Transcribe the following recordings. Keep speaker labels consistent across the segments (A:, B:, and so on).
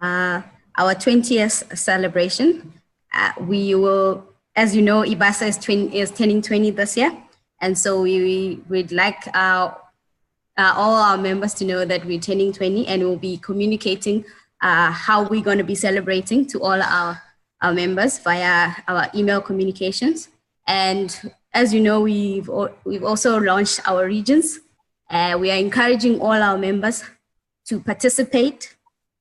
A: our 20th celebration. We will, as you know, IBASA is turning 20 this year. And so we'd like all our members to know that we're turning 20, and we'll be communicating how we're going to be celebrating to all our members via our email communications. And as you know, we've also launched our regions. We are encouraging all our members to participate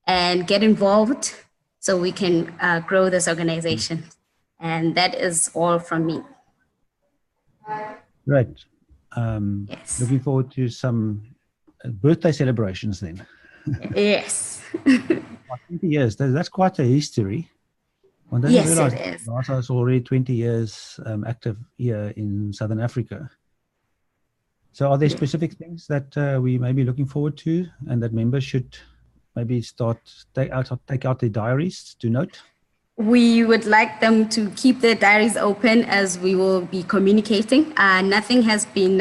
A: and get involved so we can grow this organization. And that is all from me.
B: Great.
A: Yes.
B: Looking forward to some birthday celebrations then.
A: Yes.
B: 20 years, that's quite a history. One doesn't realize IBASA is already 20 years active here in Southern Africa. So are there specific things that we may be looking forward to and that members should maybe take out their diaries to note?
A: We would like them to keep their diaries open as we will be communicating. Nothing has been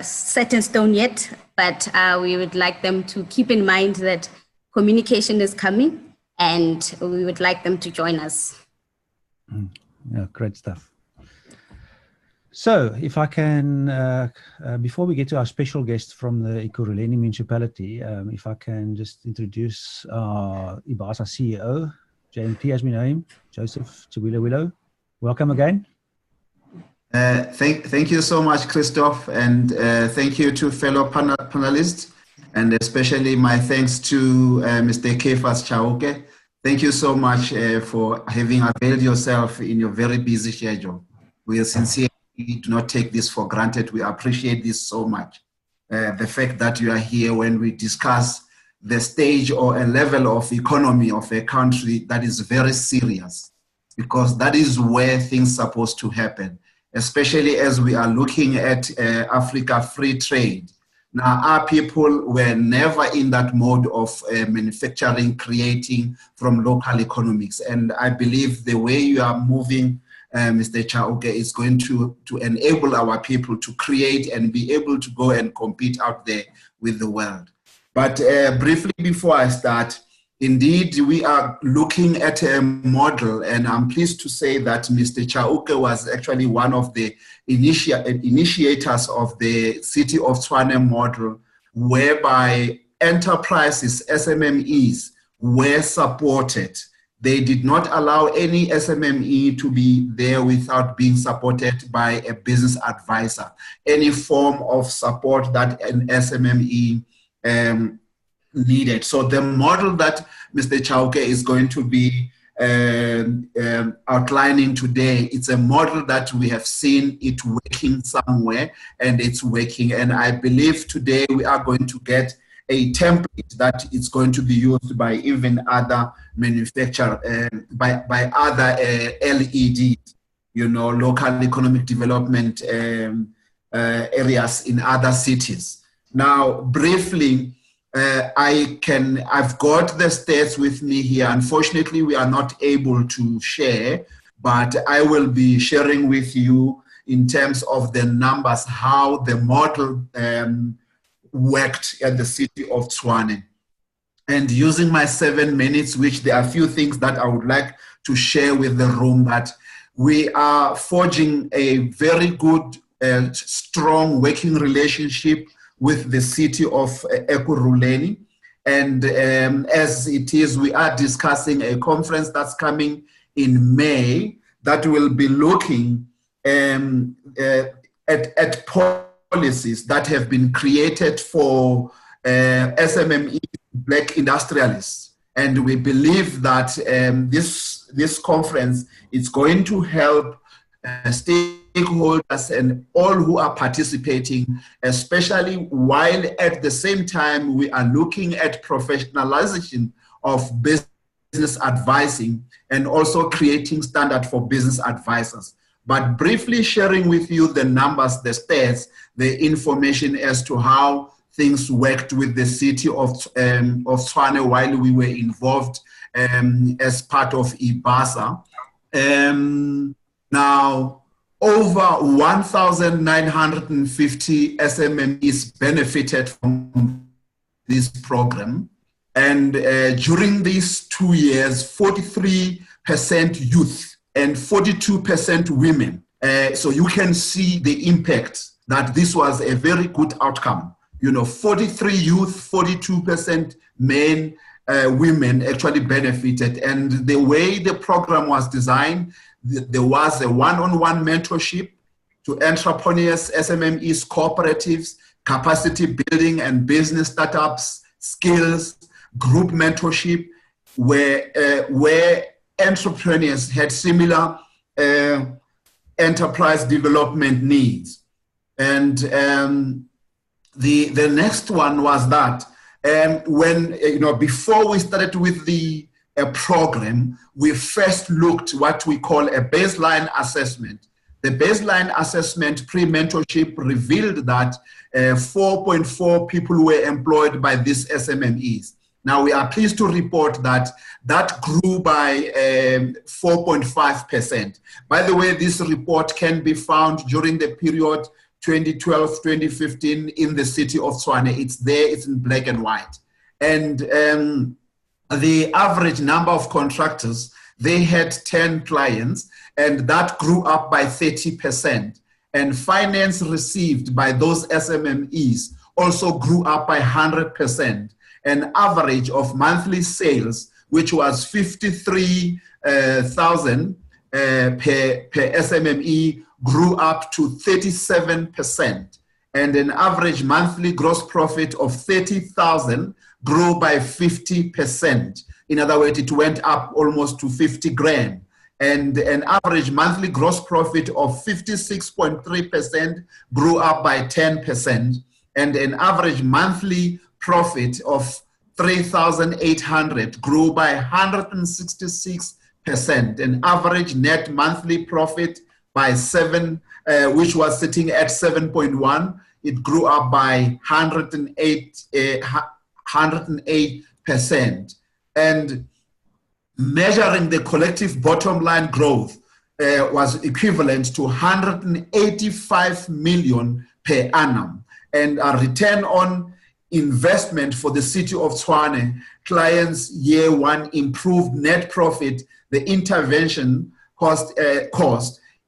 A: set in stone yet, but we would like them to keep in mind that communication is coming, and we would like them to join us.
B: Yeah, great stuff. So if I can, before we get to our special guest from the Ekurhuleni municipality, if I can just introduce our IBASA CEO, JMT as we know him, Joseph Chiwilo. Welcome again.
C: Thank you so much, Christoph, and thank you to fellow panelists, and especially my thanks to Mr. Cephas Chauke. Thank you so much for having availed yourself in your very busy schedule. We are sincere. We do not take this for granted. We appreciate this so much. The fact that you are here when we discuss the stage or a level of economy of a country that is very serious, because that is where things are supposed to happen, especially as we are looking at Africa free trade. Now, our people were never in that mode of manufacturing, creating from local economics. And I believe the way you are moving, Mr. Chauke, is going to enable our people to create and be able to go and compete out there with the world. But briefly before I start, indeed, we are looking at a model, and I'm pleased to say that Mr. Chauke was actually one of the initiators of the City of Tshwane model, whereby enterprises, SMMEs, were supported. They did not allow any SMME to be there without being supported by a business advisor. Any form of support that an SMME needed. So the model that Mr. Chauke is going to be outlining today, it's a model that we have seen it working somewhere, and it's working. And I believe today we are going to get a template that is going to be used by even other manufacturers, by other LEDs, local economic development areas in other cities. Now, briefly, I've got the stats with me here. Unfortunately, we are not able to share, but I will be sharing with you in terms of the numbers, how the model worked at the City of Tshwane. And using my 7 minutes, which there are a few things that I would like to share with the room, that we are forging a very good, strong working relationship with the City of Ekurhuleni. And as it is, we are discussing a conference that's coming in May that will be looking at policies that have been created for SMME Black industrialists. And we believe that this conference is going to help stakeholders and all who are participating, especially while at the same time we are looking at professionalization of business advising and also creating standard for business advisors. But briefly sharing with you the numbers, the stats, the information as to how things worked with the City of Tshwane while we were involved as part of IBASA. Now, over 1,950 SMMEs benefited from this program. And during these 2 years, 43% youth and 42% women. So you can see the impact that this was a very good outcome. 43 youth, 42% men, women actually benefited. And the way the program was designed, there was a one-on-one mentorship to entrepreneurs, SMMEs, cooperatives, capacity building and business startups, skills, group mentorship, where entrepreneurs had similar enterprise development needs. And the next one was that when, before we started with the program, we first looked what we call a baseline assessment. The baseline assessment pre-mentorship revealed that 4.4 people were employed by these SMMEs. Now, we are pleased to report that that grew by 4.5%. By the way, this report can be found during the period 2012-2015 in the city of Tshwane. It's there, it's in black and white. And the average number of contractors, they had 10 clients, and that grew up by 30%. And finance received by those SMMEs also grew up by 100%. An average of monthly sales, which was 53,000 per SMME, grew up to 37%. And an average monthly gross profit of 30,000 grew by 50%. In other words, it went up almost to 50 grand. And an average monthly gross profit of 56.3% grew up by 10%. And an average monthly profit of 3,800 grew by 166%. An average net monthly profit by 7, which was sitting at 7.1, it grew up by 108%. And measuring the collective bottom line growth was equivalent to 185 million per annum. And a return on investment for the city of Tshwane, clients year one improved net profit, the intervention cost,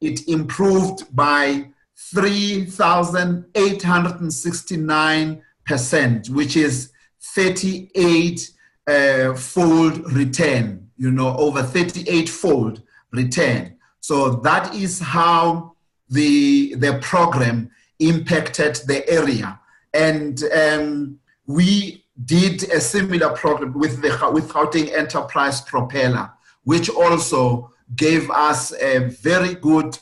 C: it improved by 3,869%, which is 38-fold return, over 38-fold return. So that is how the program impacted the area. And we did a similar program with Gauteng Enterprise Propeller, which also gave us a very good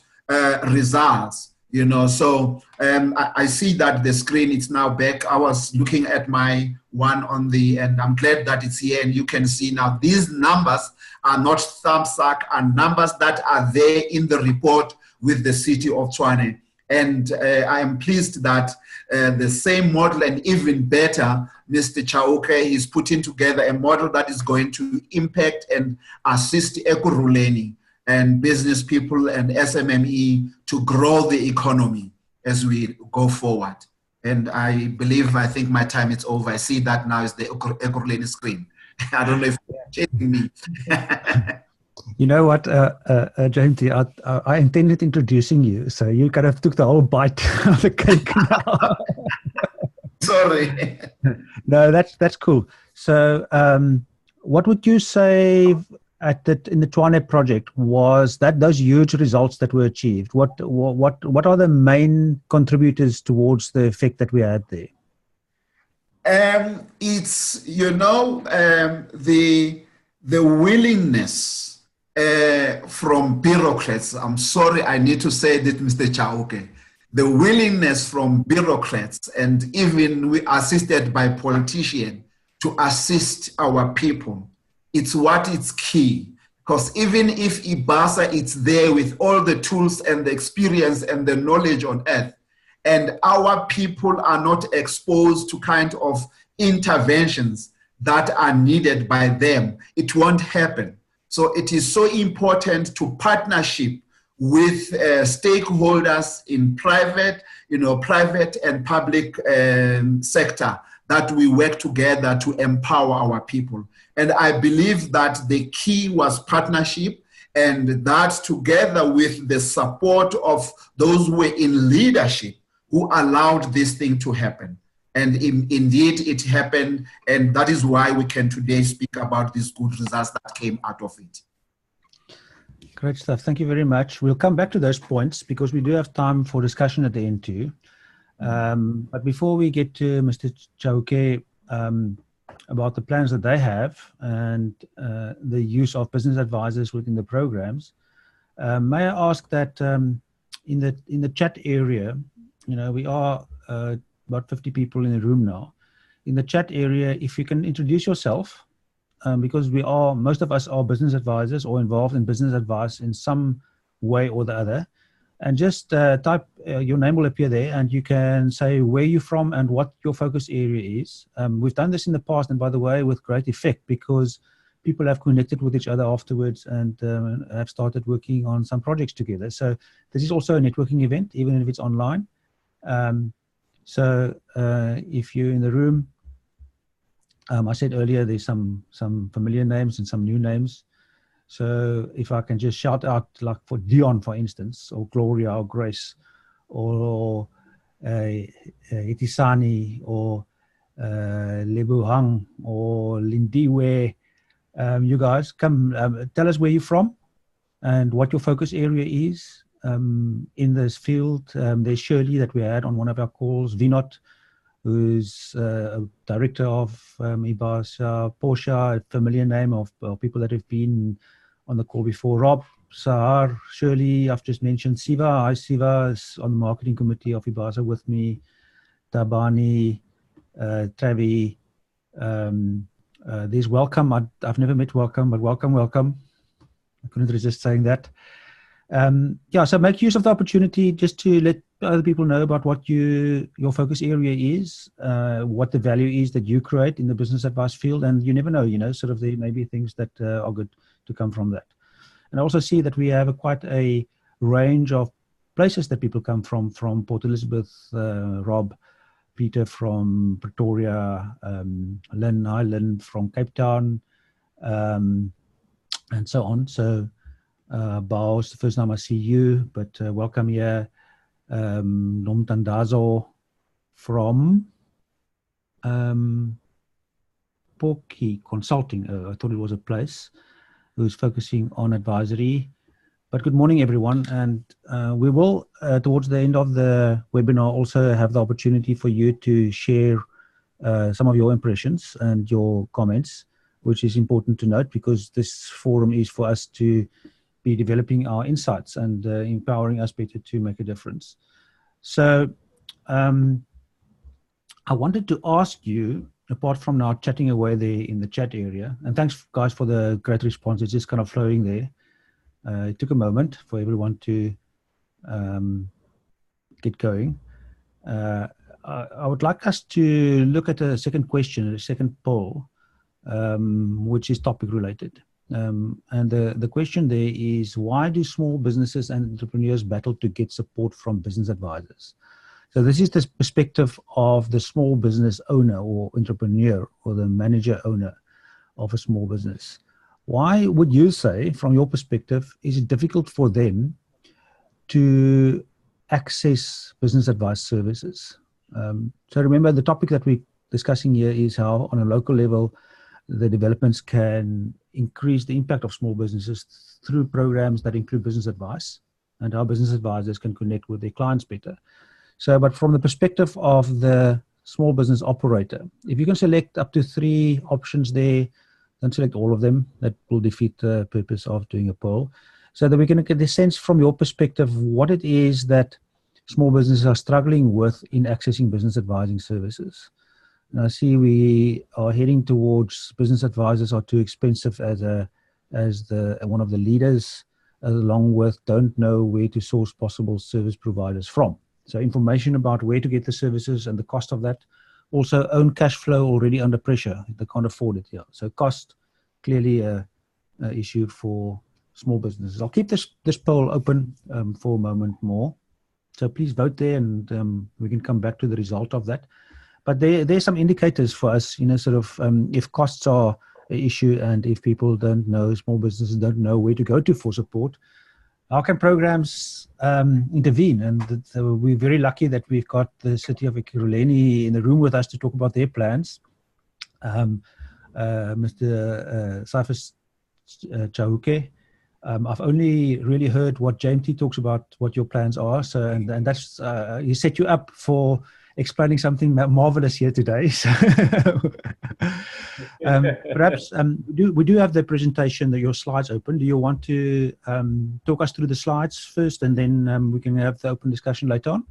C: results. So I see that the screen is now back. I was looking at my one and I'm glad that it's here and you can see now. These numbers are not thumbsuck, are numbers that are there in the report with the city of Tshwane. And I am pleased that the same model and even better, Mr. Chauke is putting together a model that is going to impact and assist Ekurhuleni and business people and SMME to grow the economy as we go forward. And I think my time is over. I see that now is the Ekurhuleni screen. I don't know if you're chasing me.
B: You know what, Jayanti, I intended introducing you, so you kind of took the whole bite of the cake now.
C: Sorry.
B: No, that's cool. So what would you say in the Tshwane project was that those huge results that were achieved? What are the main contributors towards the effect that we had there?
C: It's, the willingness from bureaucrats. I'm sorry, I need to say that, Mr. Chauke. The willingness from bureaucrats and even we assisted by politicians to assist our people. It's what is key. Because even if IBASA is there with all the tools and the experience and the knowledge on earth, and our people are not exposed to kind of interventions that are needed by them, it won't happen. So it is so important to partnership with stakeholders in private and public sector that we work together to empower our people. And I believe that the key was partnership, and that together with the support of those who were in leadership who allowed this thing to happen. And indeed it happened, and that is why we can today speak about these good results that came out of it.
B: Great stuff. Thank you very much. We'll come back to those points because we do have time for discussion at the end too. But before we get to Mr. Chauke, about the plans that they have and the use of business advisors within the programs, may I ask that in the chat area, you know, we are about 50 people in the room now. In the chat area, if you can introduce yourself, because most of us are business advisors or involved in business advice in some way or the other, and just type, your name will appear there, and you can say where you're from and what your focus area is. We've done this in the past, and by the way, with great effect, because people have connected with each other afterwards and have started working on some projects together. So this is also a networking event, even if it's online. So if you're in the room, I said earlier there's some familiar names and some new names. So if I can just shout out, like for Dion, for instance, or Gloria, or Grace, or Itisani, or Lebuhang, or Lindiwe, you guys come, tell us where you're from and what your focus area is in this field. There's Shirley that we had on one of our calls, Vinod, who's a director of IBASA, Portia, a familiar name of people that have been on the call before, Rob, Sahar, Shirley, I've just mentioned Siva. Hi, Siva is on the marketing committee of IBASA with me, Tabani, Travi, there's Welcome. I've never met Welcome, but welcome. I couldn't resist saying that. Yeah, so make use of the opportunity just to let other people know about what your focus area is, what the value is that you create in the business advice field, and you never know, you know, sort of there may be things that are good to come from that. And I also see that we have quite a range of places that people come from Port Elizabeth, Rob, Peter from Pretoria, Lynn from Cape Town, and so on. So Bao, it's the first time I see you, but welcome here. Nomtandazo from Poki Consulting. I thought it was a place who's focusing on advisory. But good morning, everyone. And we will, towards the end of the webinar, also have the opportunity for you to share some of your impressions and your comments, which is important to note because this forum is for us to be developing our insights and empowering us better to make a difference. So I wanted to ask you, apart from now chatting away there in the chat area, and thanks guys for the great response, it's just kind of flowing there. It took a moment for everyone to get going. I would like us to look at a second question, a second poll, which is topic related. And the question there is, why do small businesses and entrepreneurs battle to get support from business advisors? So this is the perspective of the small business owner or entrepreneur or the manager owner of a small business. Why would you say, from your perspective, is it difficult for them to access business advice services? So remember, the topic that we're discussing here is how, on a local level, the developments can increase the impact of small businesses through programs that include business advice, and how business advisors can connect with their clients better. So, but from the perspective of the small business operator, if you can select up to 3 options there, don't select all of them. That will defeat the purpose of doing a poll. So that we can get the sense from your perspective what it is that small businesses are struggling with in accessing business advising services. And I see we are heading towards business advisors are too expensive as one of the leaders, along with don't know where to source possible service providers from. So information about where to get the services and the cost of that. Also own cash flow already under pressure. They can't afford it here. So cost, clearly a issue for small businesses. I'll keep this poll open for a moment more. So please vote there, and we can come back to the result of that. but there's some indicators for us, sort of if costs are an issue and if people don't know, small businesses don't know where to go to for support, how can programs intervene? And we're very lucky that we've got the City of Ekurhuleni in the room with us to talk about their plans. Mr. Cyphus Chauke, I've only really heard what JMT talks about, what your plans are. So, and that's he set you up for explaining something marvelous here today. So, perhaps we do have the presentation, your slides open. Do you want to talk us through the slides first, and then we can have the open discussion later on?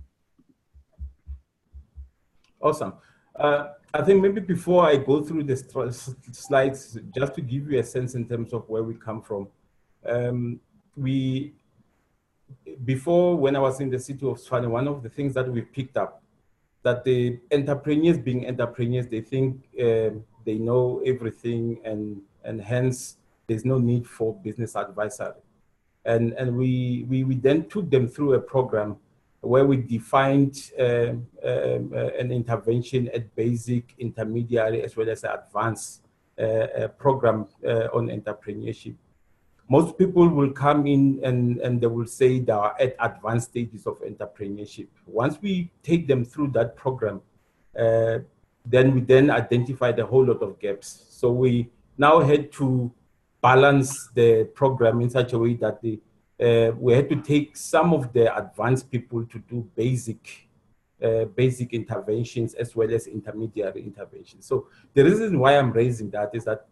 D: Awesome. I think maybe before I go through the slides, just to give you a sense in terms of where we come from. Before, when I was in the city of Tshwane, one of the things that we picked up, that the entrepreneurs being entrepreneurs, they think they know everything, and hence there's no need for business advisory. And we then took them through a program where we defined an intervention at basic, intermediary, as well as advanced program on entrepreneurship. Most people will come in and they will say they are at advanced stages of entrepreneurship. Once we take them through that program, then we identified a whole lot of gaps. So we now had to balance the program in such a way that we had to take some of the advanced people to do basic interventions as well as intermediary interventions. So the reason why I'm raising that is that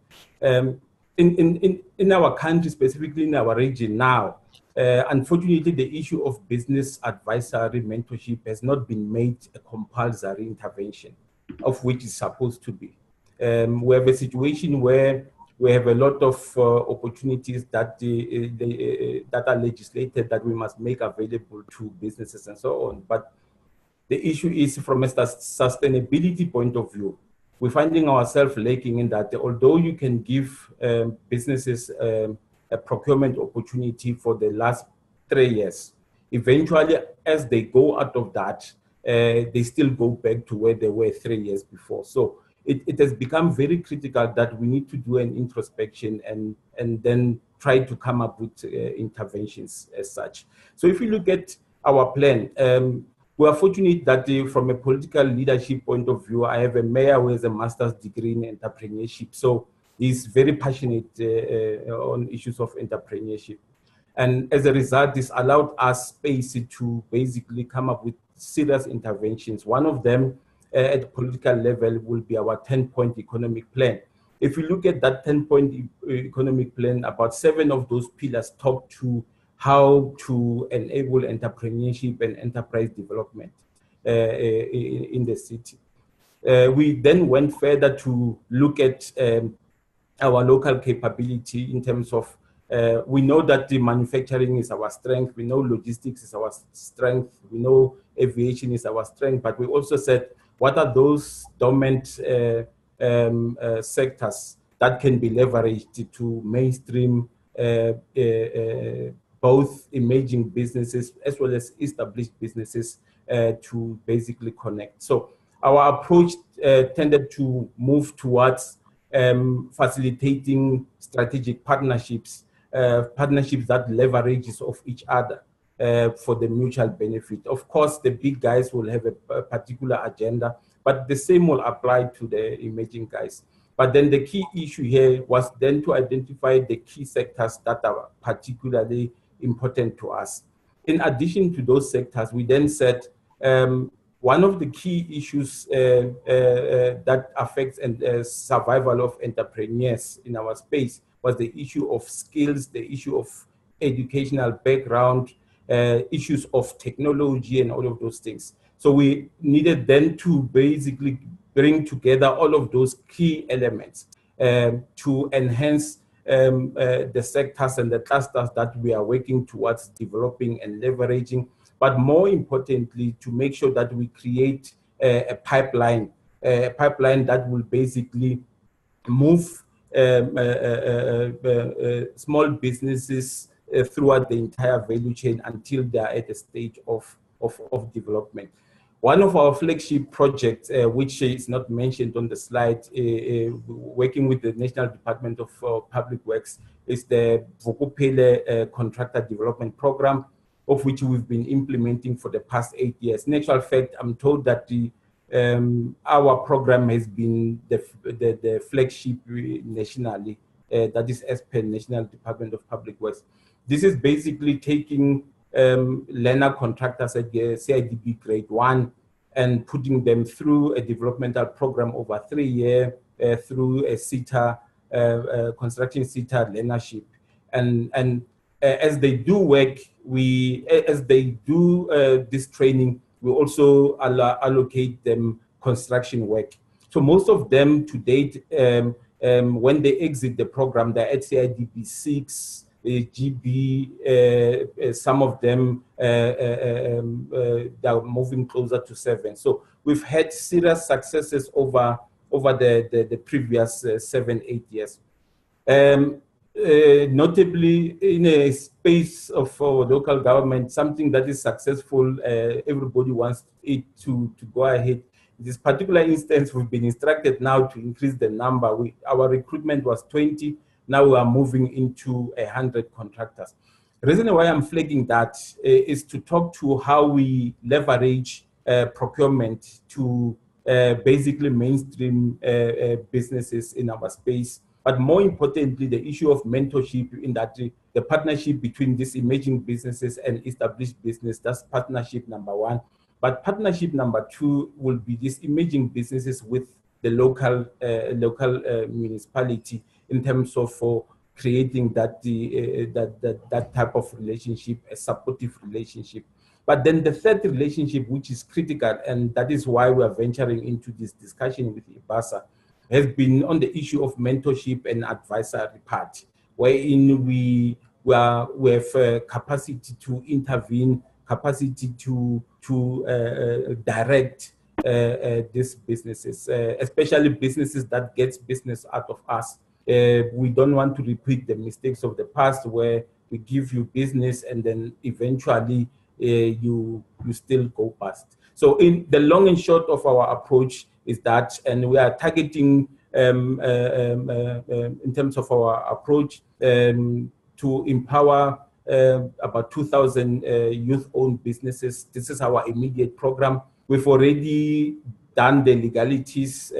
D: in our country, specifically in our region now, unfortunately, the issue of business advisory mentorship has not been made a compulsory intervention, of which it's supposed to be. We have a situation where we have a lot of opportunities that that are legislated that we must make available to businesses and so on. But the issue is, from a sustainability point of view, we're finding ourselves lacking in that. Although you can give businesses a procurement opportunity for the last 3 years, eventually, as they go out of that, they still go back to where they were 3 years before. So it has become very critical that we need to do an introspection and then try to come up with interventions as such. So if you look at our plan, we are fortunate that from a political leadership point of view, I have a mayor who has a master's degree in entrepreneurship. So he's very passionate on issues of entrepreneurship. And as a result, this allowed us space to basically come up with serious interventions. One of them at the political level will be our 10-point economic plan. If you look at that 10-point economic plan, about 7 of those pillars talk to how to enable entrepreneurship and enterprise development in the city. We then went further to look at our local capability in terms of, we know that the manufacturing is our strength, we know logistics is our strength, we know aviation is our strength, but we also said, what are those dormant sectors that can be leveraged to mainstream both emerging businesses as well as established businesses to basically connect. So our approach tended to move towards facilitating strategic partnerships, partnerships that leverages of each other for the mutual benefit. Of course, the big guys will have a particular agenda, but the same will apply to the emerging guys. But then the key issue here was then to identify the key sectors that are particularly important to us. In addition to those sectors, we then said one of the key issues that affects survival of entrepreneurs in our space was the issue of skills, the issue of educational background, issues of technology and all of those things. So we needed then to basically bring together all of those key elements to enhance the sectors and the clusters that we are working towards developing and leveraging, but more importantly, to make sure that we create a pipeline that will basically move small businesses throughout the entire value chain until they are at a stage of development. One of our flagship projects, which is not mentioned on the slide, working with the National Department of Public Works, is the Vukupele Contractor Development Program, of which we've been implementing for the past 8 years. In actual fact, I'm told that our program has been the flagship nationally, that is as per National Department of Public Works. This is basically taking learner contractors at CIDB grade 1 and putting them through a developmental program over 3 years through a CETA, construction CETA learnership. And as they do work, as they do this training, we also allocate them construction work. So most of them to date, when they exit the program, they're at CIDB 6, GB, some of them they're moving closer to 7. So we've had serious successes over the previous 7-8 years. Notably, in a space of local government, something that is successful, everybody wants it to go ahead. In this particular instance, we've been instructed now to increase the number. Our recruitment was 20. Now we are moving into 100 contractors. The reason why I'm flagging that is to talk to how we leverage procurement to basically mainstream businesses in our space. But more importantly, the issue of mentorship, in that the partnership between these emerging businesses and established business, that's partnership number 1. But partnership number 2 will be these emerging businesses with the local municipality, in terms of creating that type of relationship, a supportive relationship. But then the third relationship, which is critical, and that is why we are venturing into this discussion with IBASA, has been on the issue of mentorship and advisory part, wherein we have capacity to intervene, capacity to direct these businesses, especially businesses that get business out of us. We don't want to repeat the mistakes of the past, where we give you business and then eventually you still go past. So in the long and short of our approach is that, and we are targeting in terms of our approach to empower about 2,000 youth-owned businesses. This is our immediate program. We've already done the legalities,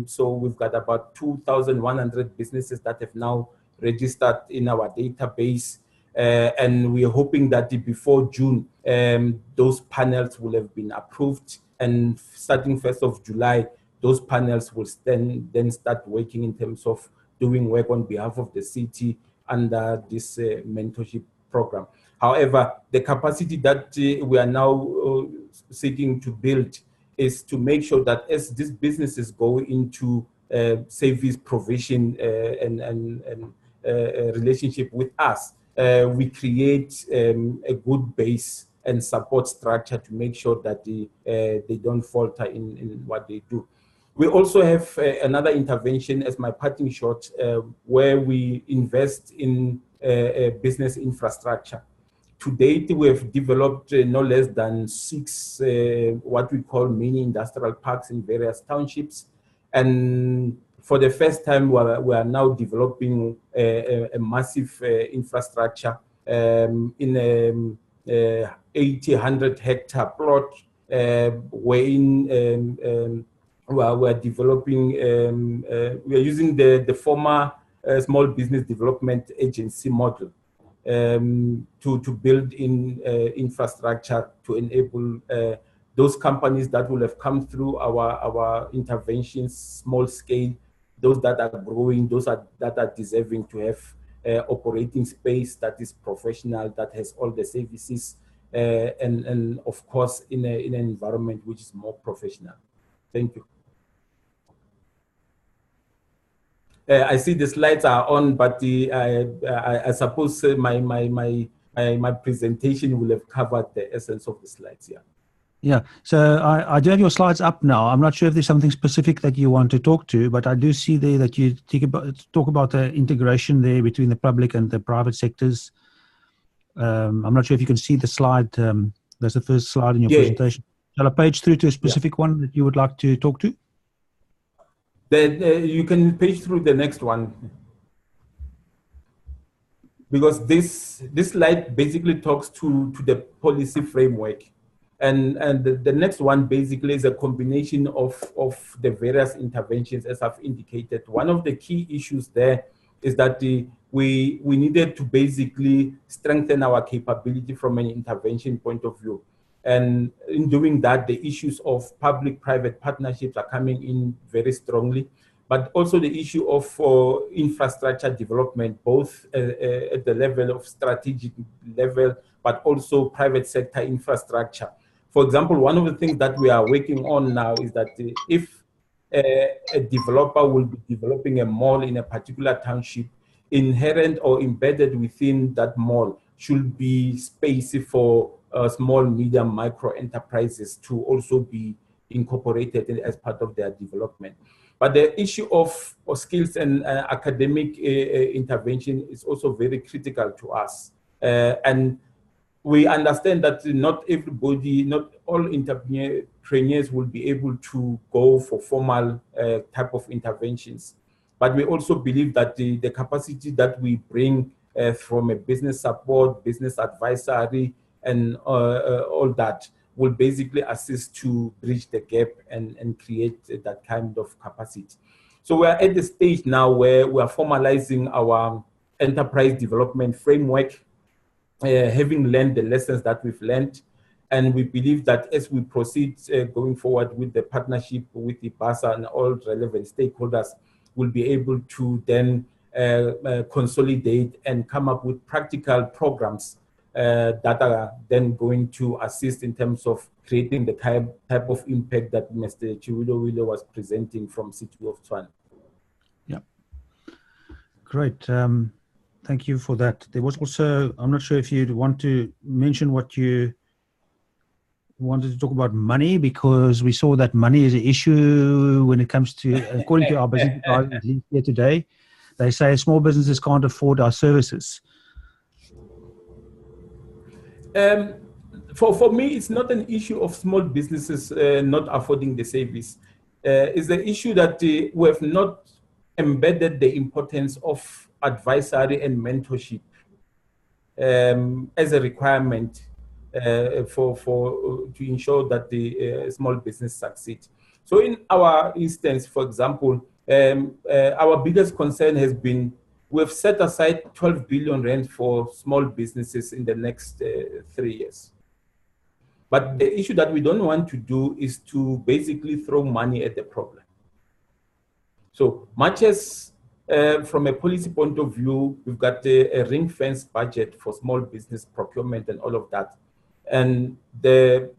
D: so we've got about 2,100 businesses that have now registered in our database, and we're hoping that before June, those panels will have been approved, and starting 1st of July, those panels will then start working in terms of doing work on behalf of the city under this mentorship program. However, the capacity that we are now seeking to build is to make sure that as these businesses go into service provision and relationship with us, we create a good base and support structure to make sure that they don't falter in what they do. We also have another intervention as my parting shot, where we invest in business infrastructure. To date, we have developed no less than 6 what we call mini industrial parks in various townships. And for the first time, we are now developing a massive infrastructure in a 100 hectare plot, wherein we're developing, we are using the former Small Business Development Agency model to build in infrastructure to enable those companies that will have come through our interventions, small scale, those that are growing, those that are deserving to have operating space that is professional, that has all the services, and of course in an environment which is more professional. Thank you. I see the slides are on, but I suppose my presentation will have covered the essence of the slides. Yeah.
B: Yeah. So I do have your slides up now. I'm not sure if there's something specific that you want to talk to, but I do see there that you talk about the integration there between the public and the private sectors. I'm not sure if you can see the slide. That's the first slide in your presentation. Shall I page through to a specific one that you would like to talk to?
D: Then you can page through the next one, because this slide basically talks to the policy framework, and the next one basically is a combination of the various interventions, as I've indicated. One of the key issues there is that we needed to basically strengthen our capability from an intervention point of view. And in doing that, the issues of public-private partnerships are coming in very strongly, but also the issue of infrastructure development, both at the level of strategic level, but also private sector infrastructure. For example, one of the things that we are working on now is that if a developer will be developing a mall in a particular township, inherent or embedded within that mall should be space for small, medium, micro enterprises to also be incorporated as part of their development. But the issue of skills and academic intervention is also very critical to us. And we understand that not everybody, not all entrepreneurs will be able to go for formal type of interventions. But we also believe that the capacity that we bring from a business support, business advisory, and all that will basically assist to bridge the gap and create that kind of capacity. So we are at the stage now where we are formalizing our enterprise development framework, having learned the lessons that we've learned. And we believe that as we proceed going forward with the partnership with IBASA and all relevant stakeholders, we'll be able to then consolidate and come up with practical programs that are then going to assist in terms of creating the type of impact that Mr. Chiwilo was presenting from City of Tshwane.
B: Yeah, great. Thank you for that. There was also, I'm not sure if you'd want to mention what you wanted to talk about money, because we saw that money is an issue when it comes to, according to our business advisors here today, they say small businesses can't afford our services.
D: For me, it's not an issue of small businesses not affording the service. It's the issue that we have not embedded the importance of advisory and mentorship as a requirement to ensure that the small business succeeds. So in our instance, for example, our biggest concern has been we've set aside 12 billion rand for small businesses in the next 3 years. But the issue that we don't want to do is to basically throw money at the problem. So much as from a policy point of view, we've got a ring-fenced budget for small business procurement and all of that. And the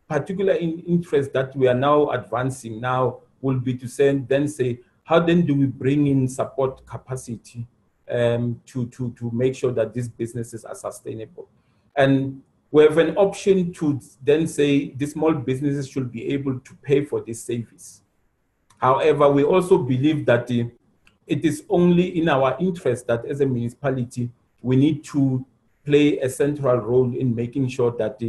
D: particular interest that we are now advancing now will be to then say, how then do we bring in support capacity to make sure that these businesses are sustainable? And we have an option to then say the small businesses should be able to pay for this service. However, we also believe that it is only in our interest that as a municipality, we need to play a central role in making sure that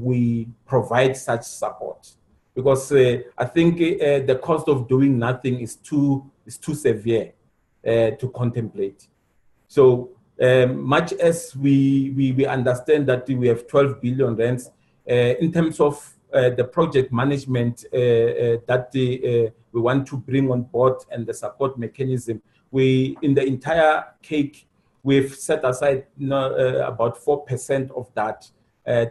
D: we provide such support. Because I think the cost of doing nothing is too severe to contemplate. So much as we understand that we have 12 billion rands, in terms of the project management that we want to bring on board and the support mechanism, in the entire cake, we've set aside about 4% of that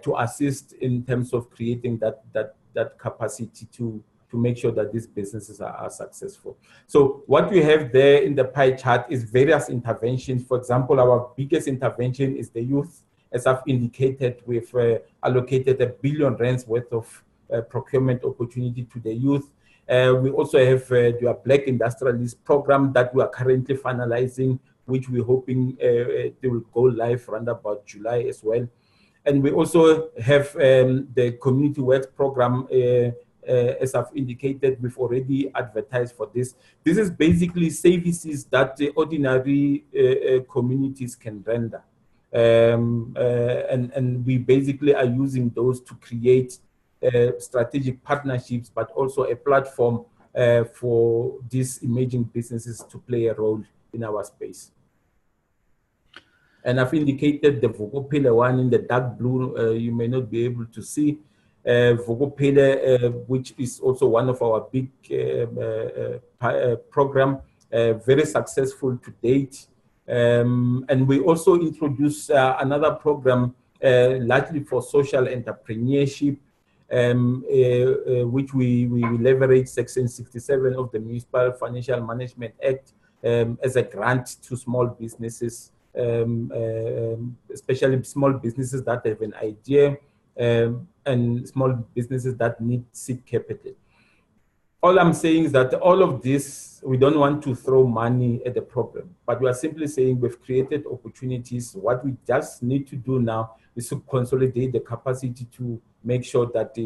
D: to assist in terms of creating that capacity to make sure that these businesses are successful. So what we have there in the pie chart is various interventions. For example, our biggest intervention is the youth. As I've indicated, we've allocated R1 billion worth of procurement opportunity to the youth. We also have the Black Industrialist program that we are currently finalizing, which we're hoping they will go live around about July as well. And we also have the Community Works program. As I've indicated, we've already advertised for this. This is basically services that the ordinary communities can render. And we basically are using those to create strategic partnerships, but also a platform for these emerging businesses to play a role in our space. And I've indicated the Vuk'uphile one in the dark blue. You may not be able to see Vuk'uphile, which is also one of our big program, very successful to date. And we also introduced another program largely for social entrepreneurship, which we leverage Section 67 of the Municipal Financial Management Act as a grant to small businesses, especially small businesses that have an idea and small businesses that need seed capital. All I'm saying is that all of this, we don't want to throw money at the problem, but we are simply saying we've created opportunities. What we just need to do now is to consolidate the capacity to make sure that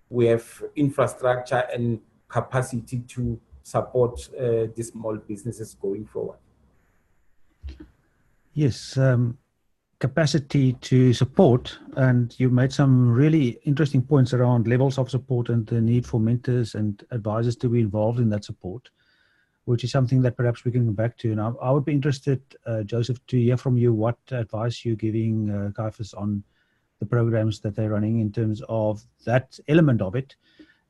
D: we have infrastructure and capacity to support these small businesses going forward.
B: Yes, capacity to support, and you made some really interesting points around levels of support and the need for mentors and advisors to be involved in that support, which is something that perhaps we can go back to. Now, I would be interested, Joseph, to hear from you what advice you're giving Caiphus on the programs that they're running in terms of that element of it.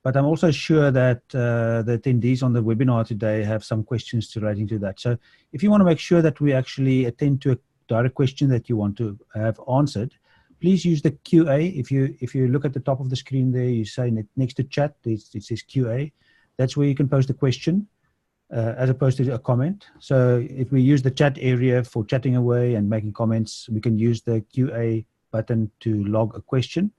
B: But I'm also sure that the attendees on the webinar today have some questions relating to that. So if you want to make sure that we actually attend to a direct question that you want to have answered, please use the QA. If you look at the top of the screen there, you say next to chat, it says QA. That's where you can post a question as opposed to a comment. So if we use the chat area for chatting away and making comments, we can use the QA button to log a question.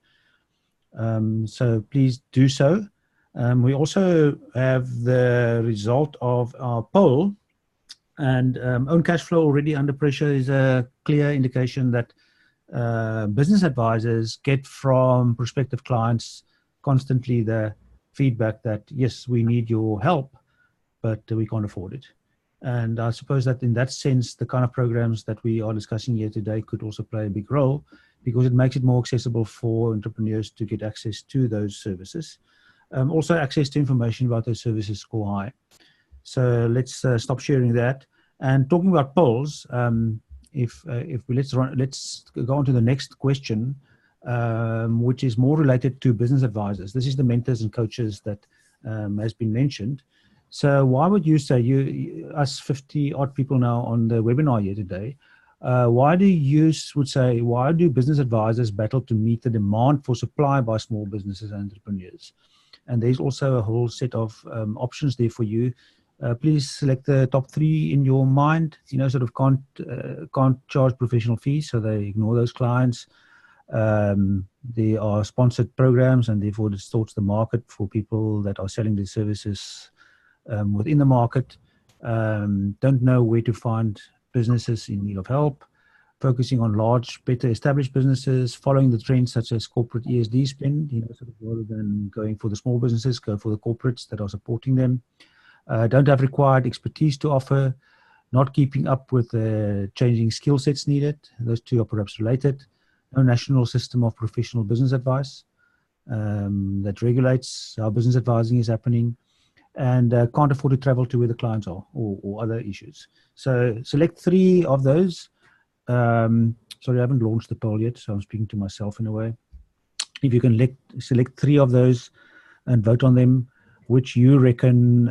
B: So please do so. We also have the result of our poll, and own cash flow already under pressure is a clear indication that business advisors get from prospective clients constantly the feedback that, yes, we need your help, but we can't afford it. And I suppose that in that sense, the kind of programs that we are discussing here today could also play a big role, because it makes it more accessible for entrepreneurs to get access to those services. Also access to information about those services score high. So let's stop sharing that. And talking about polls, let's go on to the next question, which is more related to business advisors. This is the mentors and coaches that has been mentioned. So why would you say, us 50 odd people now on the webinar here today, why do business advisors battle to meet the demand for supply by small businesses and entrepreneurs? And there's also a whole set of options there for you. Please select the top 3 in your mind. Sort of can't charge professional fees, so they ignore those clients. They are sponsored programs, and therefore distorts the market for people that are selling their services within the market. Don't know where to find businesses in need of help. Focusing on large, better established businesses, following the trends such as corporate ESD spend, sort of rather than going for the small businesses, go for the corporates that are supporting them. Don't have required expertise to offer, not keeping up with the changing skill sets needed. Those two are perhaps related. No national system of professional business advice that regulates how business advising is happening, and can't afford to travel to where the clients are, or other issues. So select 3 of those. Sorry, I haven't launched the poll yet, so I'm speaking to myself in a way. If you can select 3 of those and vote on them, which you reckon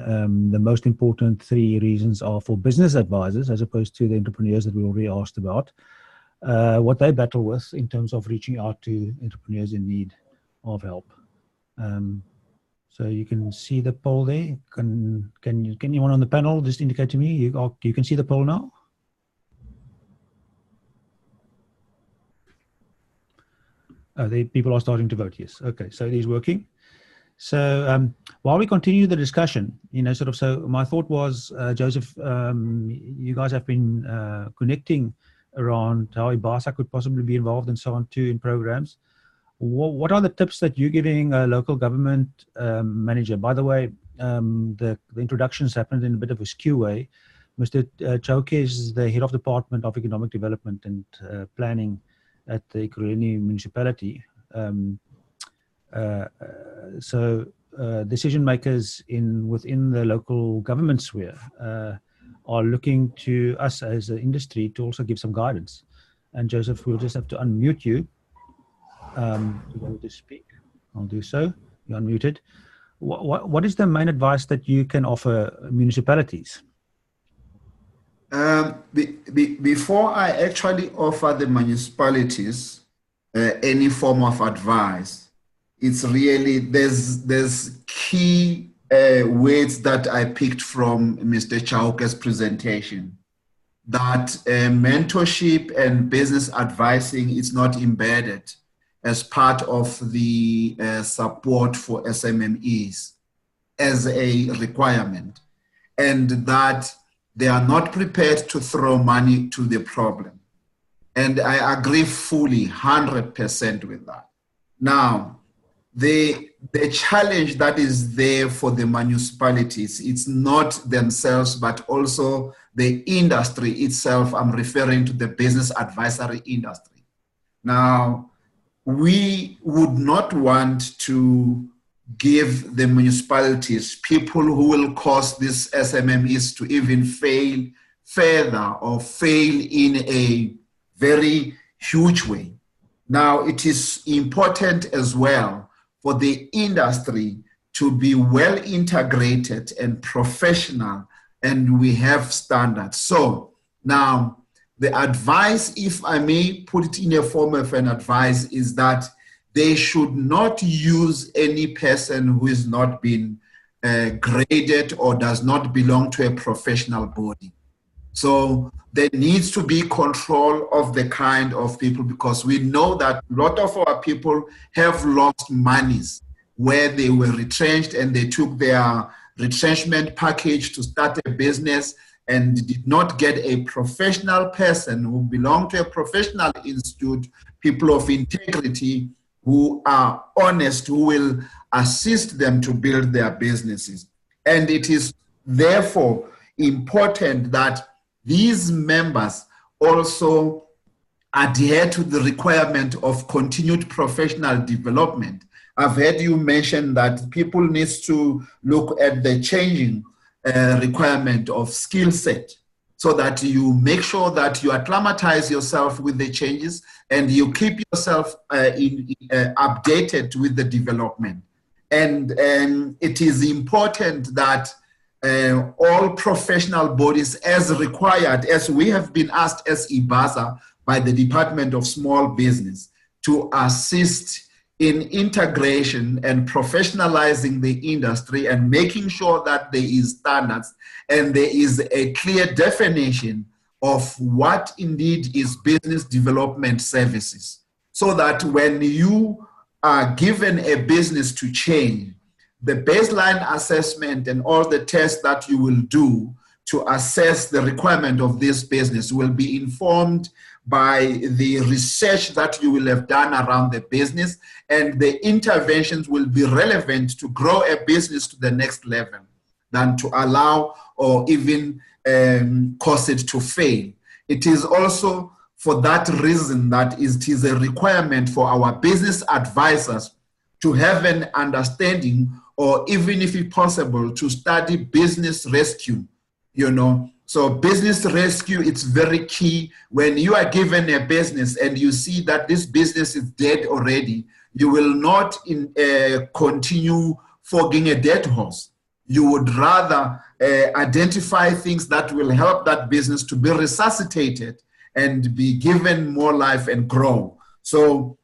B: the most important 3 reasons are for business advisors, as opposed to the entrepreneurs that we already asked about, what they battle with in terms of reaching out to entrepreneurs in need of help. So you can see the poll there. Can anyone on the panel just indicate to me you can see the poll now? The people are starting to vote, yes. Okay, so it is working. So while we continue the discussion, so my thought was, Joseph, you guys have been connecting around how IBASA could possibly be involved and so on too in programs. What are the tips that you're giving a local government manager? By the way, the introductions happened in a bit of a skew way. Mr. Chauke is the head of Department of Economic Development and Planning at the Ekurhuleni municipality. So decision makers within the local government sphere are looking to us as an industry to also give some guidance. And Joseph, we'll just have to unmute you to be able to speak. I'll do so. You're unmuted. What is the main advice that you can offer municipalities?
C: Before I actually offer the municipalities any form of advice, it's really, there's key words that I picked from Mr. Chauke's presentation, that mentorship and business advising is not embedded as part of the support for SMMEs as a requirement, and that they are not prepared to throw money to the problem. And I agree fully, 100% with that. Now, the challenge that is there for the municipalities, it's not themselves, but also the industry itself. I'm referring to the business advisory industry. Now, we would not want to give the municipalities people who will cause these SMMEs to even fail further or fail in a very huge way. Now, it is important as well for the industry to be well integrated and professional, and we have standards. So now, the advice, if I may put it in a form of an advice, is that they should not use any person who is not been graded or does not belong to a professional body. So there needs to be control of the kind of people, because we know that a lot of our people have lost monies where they were retrenched and they took their retrenchment package to start a business and did not get a professional person who belonged to a professional institute, people of integrity, who are honest, who will assist them to build their businesses. And it is therefore important that these members also adhere to the requirement of continued professional development. I've heard you mention that people need to look at the changing requirement of skill set, so that you make sure that you acclimatize yourself with the changes and you keep yourself updated with the development. And it is important that all professional bodies, as required, as we have been asked as IBASA by the Department of Small Business, to assist in integration and professionalizing the industry and making sure that there is standards and there is a clear definition of what indeed is business development services, so that when you are given a business to change, the baseline assessment and all the tests that you will do to assess the requirement of this business will be informed by the research that you will have done around the business, and the interventions will be relevant to grow a business to the next level than to allow or even cause it to fail. It is also for that reason that it is a requirement for our business advisors to have an understanding, or even if it's possible, to study business rescue, you know. So business rescue, it's very key. When you are given a business and you see that this business is dead already, you will not continue flogging a dead horse. You would rather identify things that will help that business to be resuscitated and be given more life and grow. So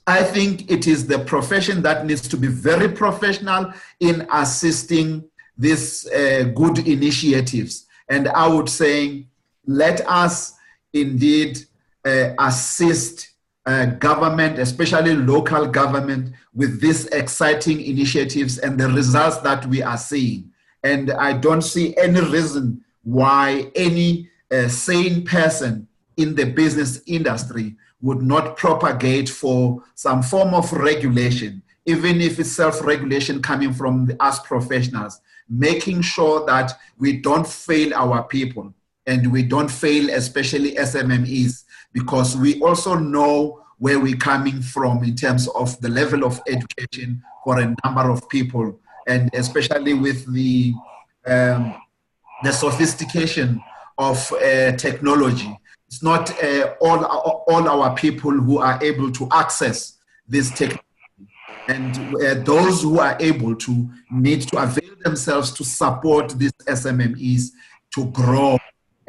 C: I think it is the profession that needs to be very professional in assisting these good initiatives. And I would say, let us indeed assist government, especially local government, with these exciting initiatives and the results that we are seeing. And I don't see any reason why any sane person in the business industry would not propagate for some form of regulation, even if it's self-regulation coming from us professionals, making sure that we don't fail our people and we don't fail especially SMMEs, because we also know where we're coming from in terms of the level of education for a number of people, and especially with the sophistication of technology. It's not all our people who are able to access this technology. And those who are able to need to avail themselves to support these SMMEs to grow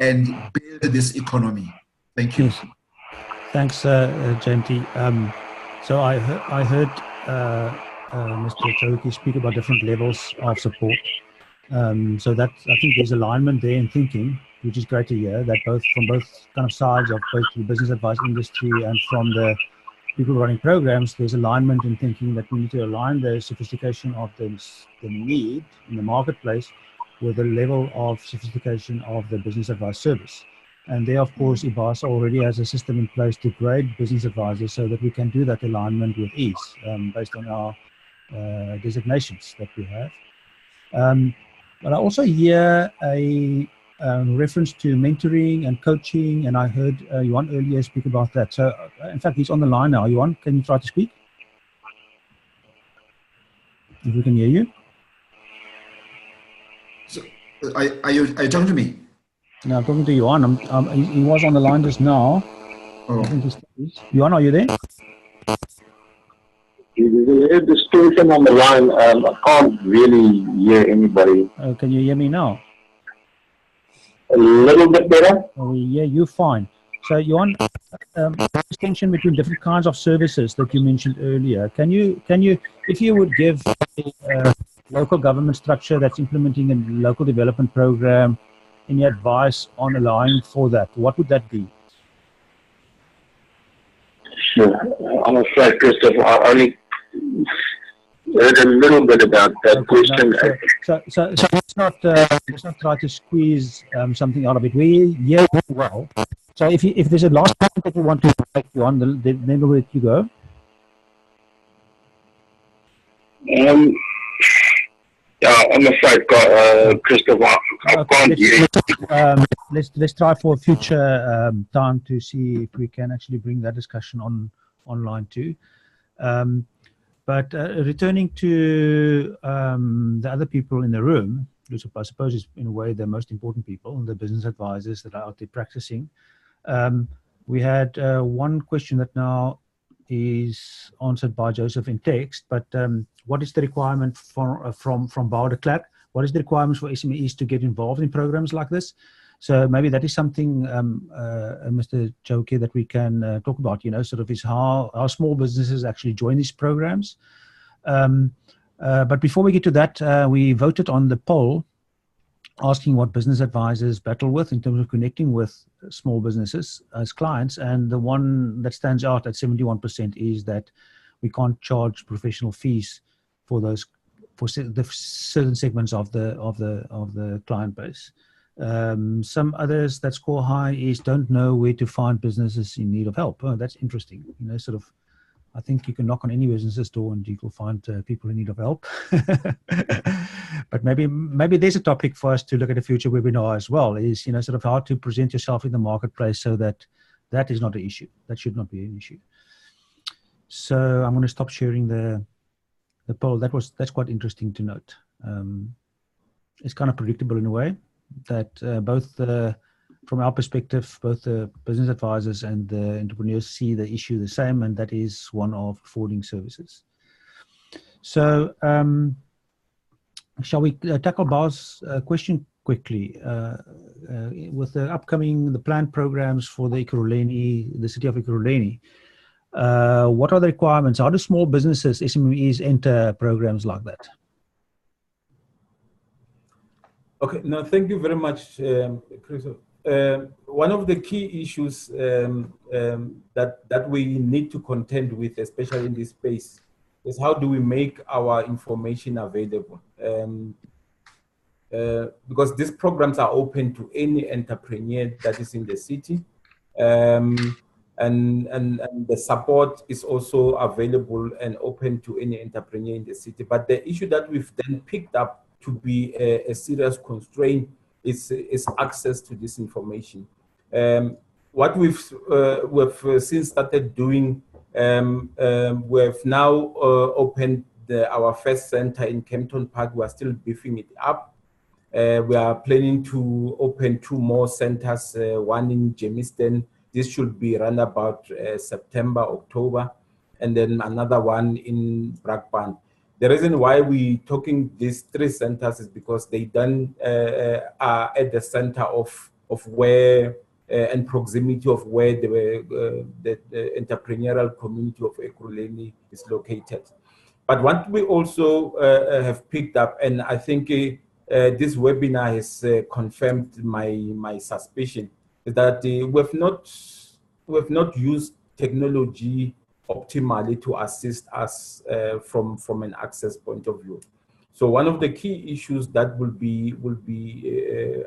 C: and build this economy. Thank you.
B: Yes. Thanks, Jayanti. So I heard Mr. Chauke speak about different levels of support. So that, I think there's alignment there in thinking, which is great to hear, that from both kind of sides of both the business advice industry and from the people running programs, there's alignment in thinking that we need to align the sophistication of the need in the marketplace with the level of sophistication of the business advice service. And there, of course, IBASA already has a system in place to grade business advisors so that we can do that alignment with ease based on our designations that we have. But I also hear a reference to mentoring and coaching, and I heard Johan earlier speak about that. So, in fact, he's on the line now. Johan, can you try to speak? If we can hear you.
C: So, are you talking to me?
B: No, I'm talking to Johan. He was on the line just now.
C: Oh.
B: I think he's Johan, are you there?
E: There's the station on the line. I can't really hear anybody.
B: Can you hear me now?
E: A little bit better.
B: Oh, yeah, you're fine. So, Johan, distinction between different kinds of services that you mentioned earlier. Can you, if you would give a local government structure that's implementing a local development program, any advice on allowing for that, what would that be?
E: Sure. I'm afraid, Christopher, I only heard a little bit about that question.
B: No, so let's not try to squeeze something out of it. We hear well. So if there's a last point that you want to make you on, then we'll let you go.
E: Yeah, I'm afraid, Christopher, I can't hear you.
B: Let's try for a future time to see if we can actually bring that discussion online too. But returning to the other people in the room, which I suppose is in a way the most important people, the business advisors that are out there practicing. We had one question that now is answered by Joseph in text, but what is the requirement from Bouwer de Klerk? What is the requirements for SMEs to get involved in programs like this? So maybe that is something, Mr. Chauke, that we can talk about, sort of is how small businesses actually join these programs. But before we get to that, we voted on the poll asking what business advisors battle with in terms of connecting with small businesses as clients. And the one that stands out at 71% is that we can't charge professional fees for the certain segments of the client base. Some others that score high is don't know where to find businesses in need of help. Oh, that's interesting. Sort of, I think you can knock on any business's door and you will find people in need of help. But maybe there's a topic for us to look at a future webinar as well, is, sort of how to present yourself in the marketplace so that that is not an issue. That should not be an issue. So I'm going to stop sharing the poll. That's quite interesting to note. It's kind of predictable in a way that both from our perspective, both the business advisors and the entrepreneurs see the issue the same, and that is one of affording services. So shall we tackle Bouwer's question quickly? With the planned programs for the city of Ekurhuleni, what are the requirements? How do small businesses, SMEs, enter programs like that?
D: Okay, no, thank you very much, Chris. One of the key issues that we need to contend with, especially in this space, is how do we make our information available? Because these programs are open to any entrepreneur that is in the city, and the support is also available and open to any entrepreneur in the city. But the issue that we've then picked up to be a serious constraint is access to this information. What we've since started doing We have now opened our first center in Kempton Park. We are still beefing it up. We are planning to open 2 more centers, one in Germiston. This should be around about September, October, and then another one in Brakpan. The reason why we're talking these 3 centers is because they then are at the center of where and proximity of where the entrepreneurial community of Ekurhuleni is located. But what we also have picked up, and I think this webinar has confirmed my suspicion, is that we've not used technology optimally to assist us from an access point of view. So one of the key issues that will be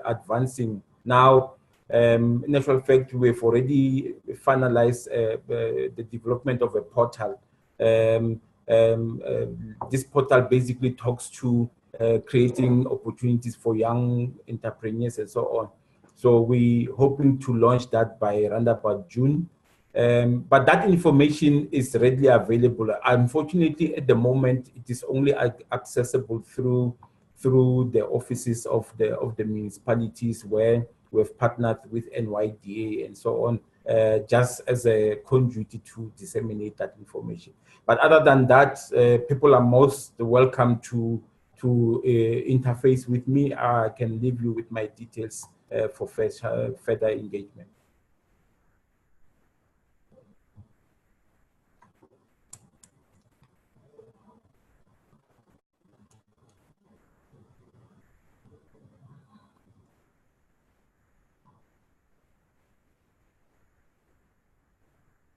D: advancing now. In actual fact, we've already finalized the development of a portal. This portal basically talks to creating opportunities for young entrepreneurs and so on. So we're hoping to launch that by around about June. But that information is readily available. Unfortunately, at the moment, it is only accessible through the offices of the municipalities where we've partnered with NYDA and so on, just as a conduit to disseminate that information. But other than that, people are most welcome to interface with me. I can leave you with my details for further engagement.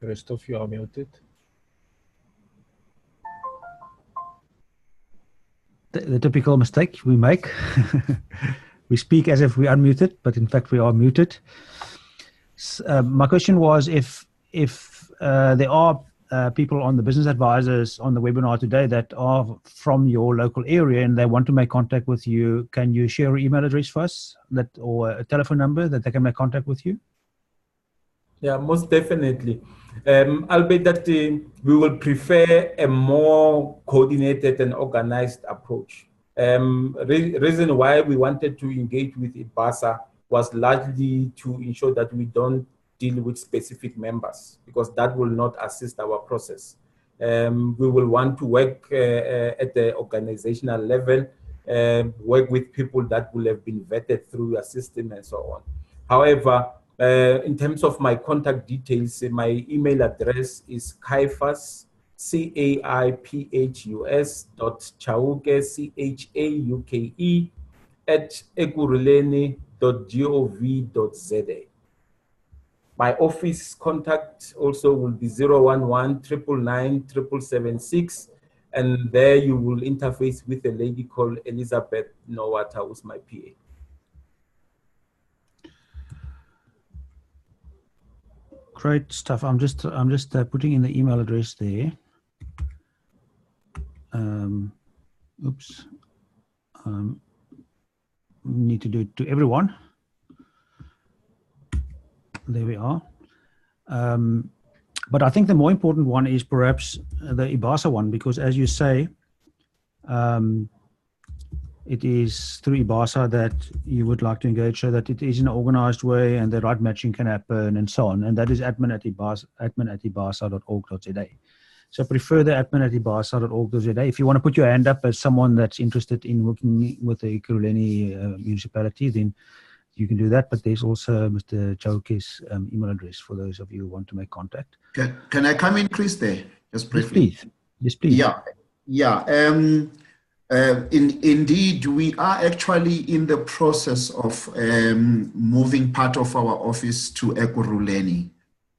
F: Christoph, you are muted.
B: The typical mistake we make. We speak as if we are unmuted, but in fact we are muted. My question was if there are people on the business advisors on the webinar today that are from your local area and they want to make contact with you, can you share an email address for us or a telephone number that they can make contact with you?
D: Yeah, most definitely. Albeit that we will prefer a more coordinated and organized approach. Reason why we wanted to engage with IBASA was largely to ensure that we don't deal with specific members, because that will not assist our process. We will want to work at the organizational level, work with people that will have been vetted through your system and so on. However, in terms of my contact details, my email address is Caiphus, CAIPHUS.Chauke, CHAUKE, @ekurhuleni.gov.za. My office contact also will be 011-999-776, and there you will interface with a lady called Elizabeth Nowata, who's my PA.
B: Great stuff. I'm just putting in the email address there. Oops. Need to do it to everyone. There we are. But I think the more important one is perhaps the IBASA one, because as you say, it is through IBASA that you would like to engage, so that it is in an organized way and the right matching can happen and so on. And that is admin@ibasa.org.za. So prefer the admin@ibasa.org.za. If you want to put your hand up as someone that's interested in working with the Ekurhuleni municipality, then you can do that. But there's also Mr. Chauke's email address for those of you who want to make contact.
C: Can I come in, Chris, there? Just briefly.
B: Yes, please. Yes, please.
C: Yeah. Indeed, we are actually in the process of moving part of our office to Ekurhuleni.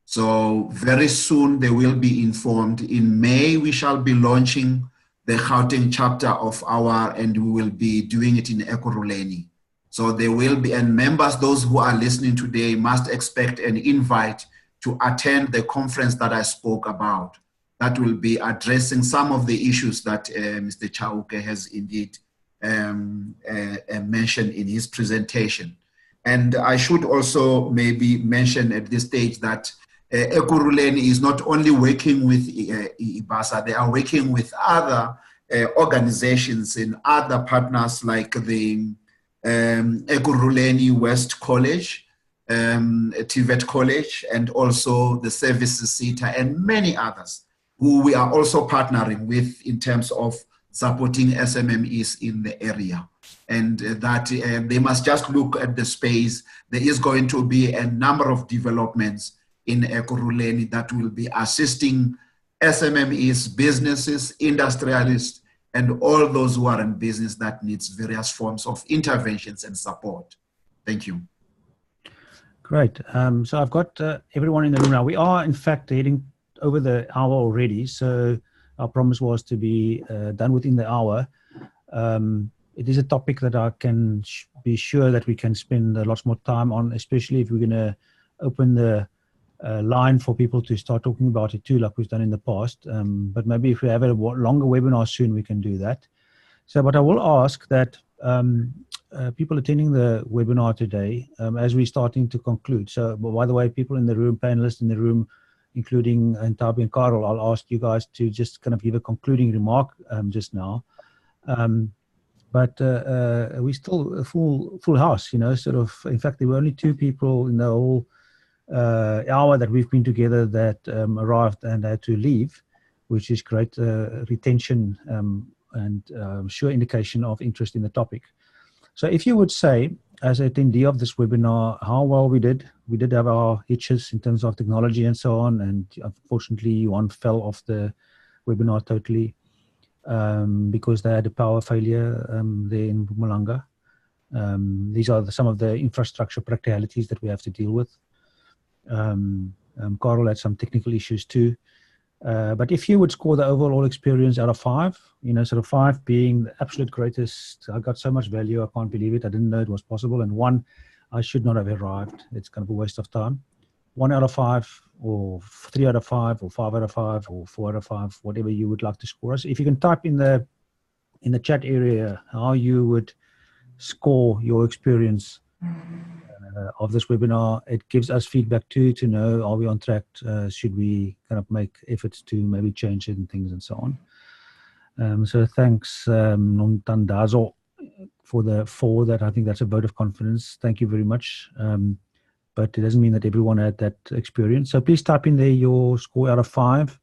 C: So very soon they will be informed. In May, we shall be launching the Gauteng chapter of and we will be doing it in Ekurhuleni. So there will be, and members, those who are listening today, must expect an invite to attend the conference that I spoke about. That will be addressing some of the issues that Mr. Chauke has indeed mentioned in his presentation. And I should also maybe mention at this stage that Ekurhuleni is not only working with IBASA, they are working with other organizations and other partners like the Ekurhuleni West College, TVET College, and also the Services Center, and many others who we are also partnering with in terms of supporting SMMEs in the area. And that they must just look at the space. There is going to be a number of developments in Ekurhuleni that will be assisting SMMEs, businesses, industrialists, and all those who are in business that needs various forms of interventions and support. Thank you.
B: Great. So I've got everyone in the room now. We are, in fact, heading over the hour already. So our promise was to be done within the hour. It is a topic that I can be sure that we can spend lots more time on, especially if we're going to open the line for people to start talking about it too, like we've done in the past. But maybe if we have a longer webinar soon, we can do that. So, but I will ask that people attending the webinar today, as we're starting to conclude. So, by the way, people in the room, panelists in the room, including Nthabi and Carel, I'll ask you guys to just kind of give a concluding remark just now. But we still a full house, you know, sort of. In fact, there were only 2 people in the whole hour that we've been together that arrived and had to leave, which is great retention and sure indication of interest in the topic. So if you would say, as an attendee of this webinar, how well we did have our hitches in terms of technology and so on, and unfortunately one fell off the webinar totally because they had a power failure there in Mpumalanga. These are some of the infrastructure practicalities that we have to deal with. Carel had some technical issues too. But if you would score the overall experience out of 5, you know, sort of 5 being the absolute greatest, I got so much value, I can't believe it, I didn't know it was possible, and 1, I should not have arrived, it's kind of a waste of time. 1 out of 5, or 3 out of 5, or 5 out of 5, or 4 out of 5, whatever you would like to score us. If you can type in the chat area how you would score your experience of this webinar, it gives us feedback too, to know, are we on track? Should we kind of make efforts to maybe change certain things and so on? So thanks, Nontandazo, for that. I think that's a vote of confidence. Thank you very much. But it doesn't mean that everyone had that experience. So please type in there your score out of 5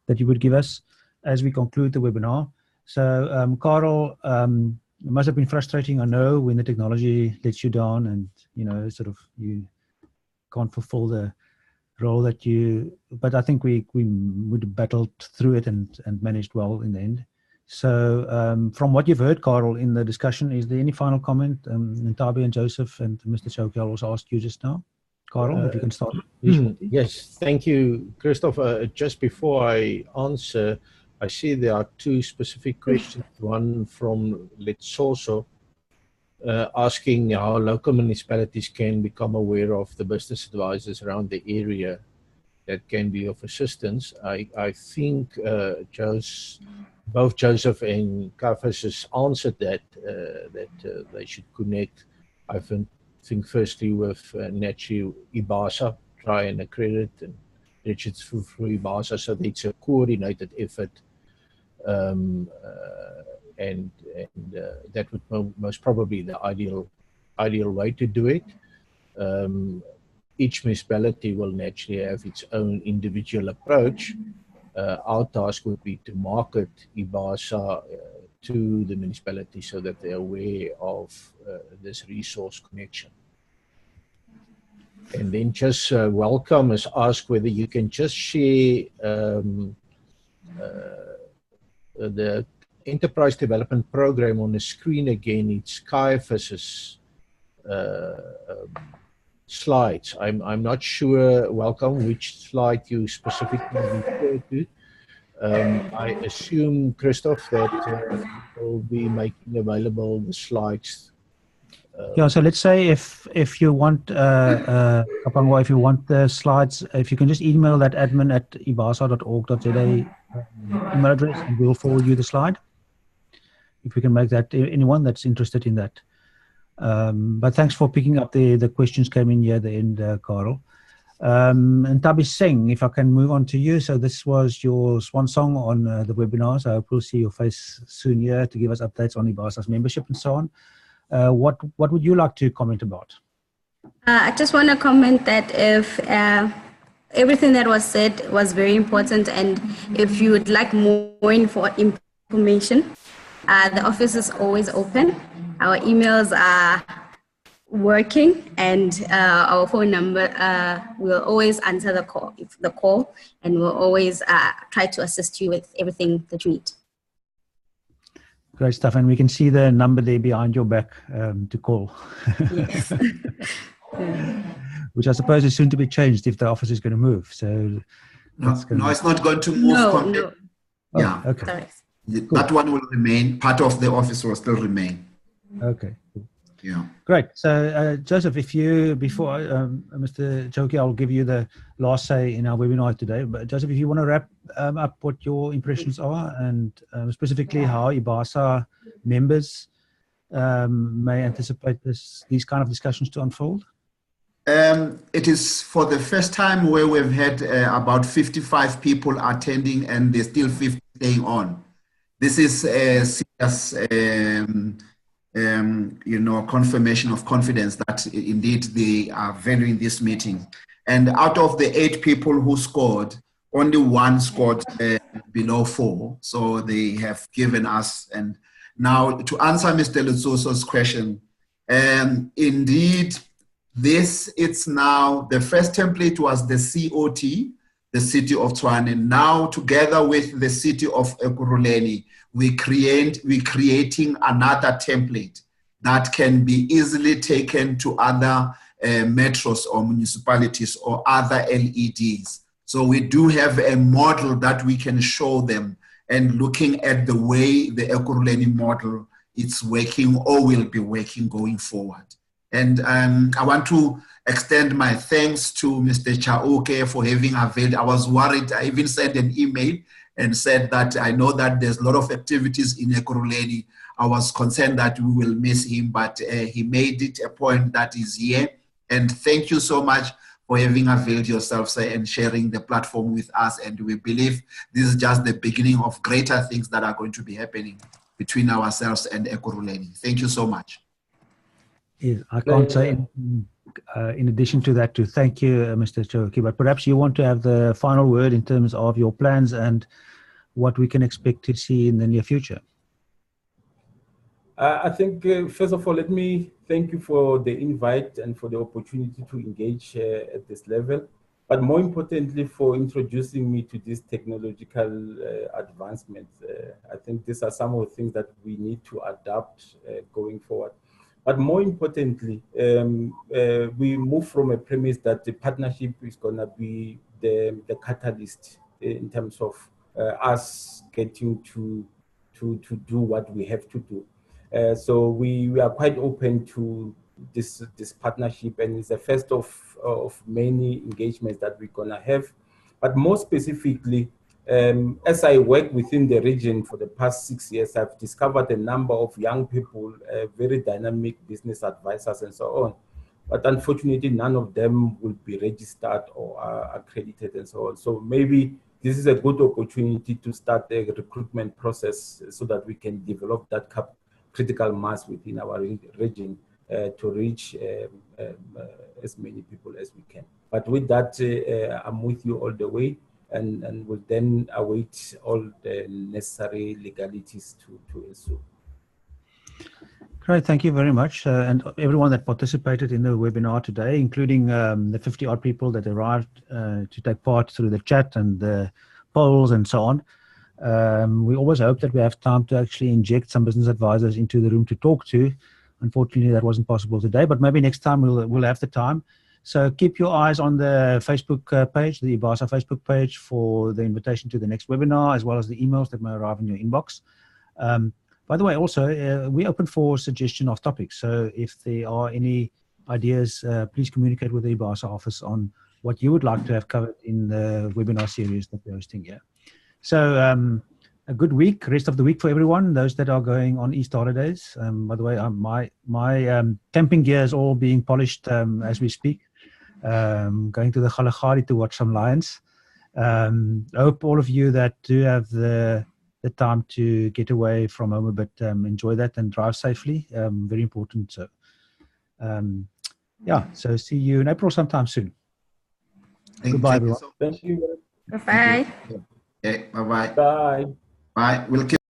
B: that you would give us as we conclude the webinar. So Carel, it must have been frustrating, I know, when the technology lets you down and, you know, sort of you can't fulfill the role that you, but I think we would battled through it and managed well in the end. So from what you've heard, Carel, in the discussion, is there any final comment? Nthabi and Joseph and Mr. Chauke, I'll also ask you just now. Carel, if you can start.
F: Yes, thank you, Christopher. Just before I answer, I see there are 2 specific questions. One from Letsoso, asking how local municipalities can become aware of the business advisors around the area that can be of assistance. I think both Joseph and Kafas has answered that, they should connect, I think firstly with Nachi IBASA, try and accredit, and Richards for IBASA, so it's a coordinated effort. And that would most probably the ideal way to do it. Each municipality will naturally have its own individual approach. Our task would be to market IBASA to the municipality so that they're aware of this resource connection. And then just Welcome has asked whether you can just share the Enterprise Development Program on the screen again. It's Caiaphas's slides. I'm not sure, Welcome, which slide you specifically refer to. I assume, Christoph, that will be making available the slides.
B: Yeah, so let's say if you want, Kapangwa, if you want the slides, if you can just email that admin@ibasa.org.za email address, and we'll forward you the slide. If we can make that, anyone that's interested in that. But thanks for picking up the questions came in here at the end, Carel. And Tabi Singh, if I can move on to you. So this was your swan song on the webinar. So I hope we'll see your face soon here to give us updates on IBASA's membership and so on. What would you like to comment about?
A: I just want to comment that if everything that was said was very important, and if you would like more information, the office is always open. Our emails are working, and our phone number will always answer the call, and we'll always try to assist you with everything that you need.
B: Great stuff, and we can see the number there behind your back to call.
A: Yes.
B: Which I suppose is soon to be changed if the office is going to move. So
C: no, it's not going to move.
A: No.
C: Yeah.
B: Oh, okay.
A: Sorry.
C: That one will remain. Part of the office will still remain.
B: Okay. Cool.
C: Yeah.
B: Great. So Joseph, if you, before Mr. Chauke, I'll give you the last say in our webinar today. But Joseph, if you want to wrap up what your impressions are, and specifically how IBASA members may anticipate these kind of discussions to unfold.
C: It is for the first time where we've had about 55 people attending, and there's still 50 staying on. This is a serious, confirmation of confidence that indeed they are valuing this meeting. And out of the 8 people who scored, only 1 scored below 4. So they have given us. And now to answer Mr. Lutsoso's question, indeed, it's now, the first template was the COT, the city of Tshwane. Now, together with the city of Ekurhuleni, we're creating another template that can be easily taken to other metros or municipalities or other LEDs. So we do have a model that we can show them, and looking at the way the Ekurhuleni model is working or will be working going forward. And I want to extend my thanks to Mr. Chauke for having availed. I was worried. I even sent an email and said that I know that there's a lot of activities in Ekurhuleni. I was concerned that we will miss him, but he made it a point that he's here. And thank you so much for having availed yourself, sir, and sharing the platform with us. And we believe this is just the beginning of greater things that are going to be happening between ourselves and Ekurhuleni. Thank you so much.
B: Yes, I can't say in addition to that to thank you, Mr. Chauke, but perhaps you want to have the final word in terms of your plans and what we can expect to see in the near future.
D: I think, first of all, let me thank you for the invite and for the opportunity to engage at this level, but more importantly, for introducing me to these technological advancements. I think these are some of the things that we need to adapt going forward. But more importantly, we move from a premise that the partnership is going to be the catalyst in terms of us getting to do what we have to do. So we are quite open to this partnership, and it's the first of many engagements that we're going to have. But more specifically, as I work within the region for the past 6 years, I've discovered a number of young people, very dynamic business advisors and so on. But unfortunately, none of them will be registered or are accredited and so on. So maybe this is a good opportunity to start a recruitment process so that we can develop that critical mass within our region to reach as many people as we can. But with that, I'm with you all the way. And will then await all the necessary legalities to ensue.
B: Great, thank you very much. And everyone that participated in the webinar today, including the 50-odd people that arrived to take part through the chat and the polls and so on. We always hope that we have time to actually inject some business advisors into the room to talk to. Unfortunately, that wasn't possible today, but maybe next time we'll have the time. So keep your eyes on the Facebook page, the IBASA Facebook page, for the invitation to the next webinar, as well as the emails that may arrive in your inbox. By the way, also, we open for suggestion of topics. So if there are any ideas, please communicate with the IBASA office on what you would like to have covered in the webinar series that we're hosting here. So a good week, rest of the week for everyone, those that are going on Easter holidays. By the way, my camping gear is all being polished as we speak. going to the Kalahari to watch some lions. Hope all of you that do have the time to get away from home a bit, enjoy that and drive safely. Very important. So, yeah, so see you in April sometime soon. Goodbye, everyone.
D: Thank you.
A: Bye-bye.
C: Okay, bye-bye.
D: Bye.
C: Bye. We'll keep